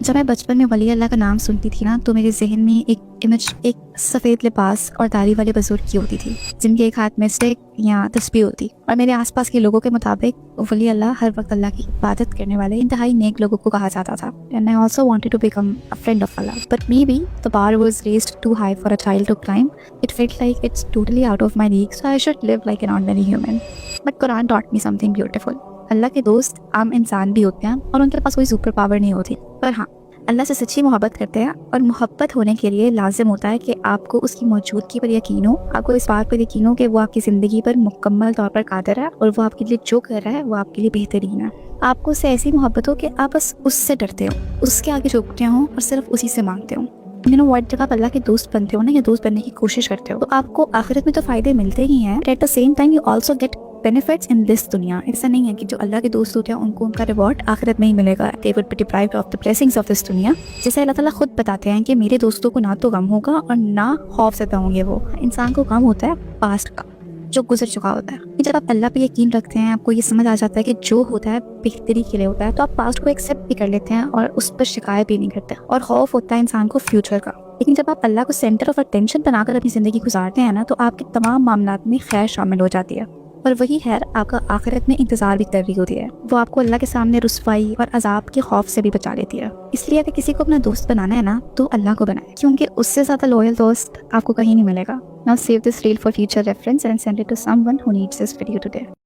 जब मैं बचपन में वली अल्लाह का नाम सुनती थी ना, तो मेरे जहन में एक इमेज एक सफ़ेद लिबास और दाढ़ी वाले बुजुर्ग की होती थी, जिनके एक हाथ में स्टिक या तस्बीह होती। और मेरे आसपास के लोगों के मुताबिक वली अल्लाह हर वक्त अल्लाह की इबादत करने वाले इंतहाई नेक लोगों को कहा जाता था। And I also wanted to become a friend of Allah, but may be the bar was raised too high for a child to climb. It felt like it's totally out of my league, so I should live like an ordinary human. But Quran taught me something beautiful. अल्लाह के दोस्त आम इंसान भी होते हैं और उनके पास कोई सुपर पावर नहीं होती, पर हाँ, अल्लाह से सच्ची मोहब्बत करते हैं। और मोहब्बत होने के लिए लाजिम होता है कि आपको उसकी मौजूदगी पर यकीन हो, आपको इस बात पर यकीन हो कि वो आपकी ज़िंदगी पर मुकम्मल तौर पर कादिर है और वो आपके लिए जो कर रहा है वो आपके लिए बेहतरीन है। आपको उससे ऐसी मोहब्बत हो कि आप बस उससे डरते हो, उसके आगे झुकते हो और सिर्फ उसी से मांगते हो। जब आप अल्लाह के दोस्त बनते हो ना, या दोस्त बनने की कोशिश करते हो, तो आपको आखिरत में तो फ़ायदे मिलते ही हैं, at the same time you also get benefits in this दुनिया। ऐसा नहीं है कि जो अल्लाह के दोस्त होते हैं उनको उनका रिवॉर्ड आखिरत में ही मिलेगा, they would be deprived of the blessings of this दुनिया। जैसे अल्लाह ताला खुद बताते हैं कि मेरे दोस्तों को ना तो गम होगा और ना खौफ ज़दा होंगे। वो इंसान को गम होता है पास्ट का, जो गुजर चुका होता है। जब आप अल्लाह पे यकीन रखते हैं, आपको ये समझ आ जाता है कि जो होता है बेहतरी के लिए होता है, तो आप पास्ट को एक्सेप्ट भी कर लेते हैं और उस पर शिकायत भी नहीं करते। और खौफ होता है इंसान को फ्यूचर का। लेकिन जब आप अल्लाह को सेंटर ऑफ अटेंशन बनाकर अपनी ज़िंदगी गुजारते हैं ना, तो आपके तमाम मामलात में खैर शामिल हो जाती है और वही खैर आपका आखिरत में इंतज़ार भी कर रही होती है। वो आपको अल्लाह के सामने रुसवाई और अजाब के खौफ से भी बचा लेती है। इसलिए अगर किसी को अपना दोस्त बनाना है ना, तो अल्लाह को बनाए, क्योंकि उससे ज़्यादा लॉयल दोस्त आपको कहीं नहीं मिलेगा। Now save this reel for future reference and send it to someone who needs this video today.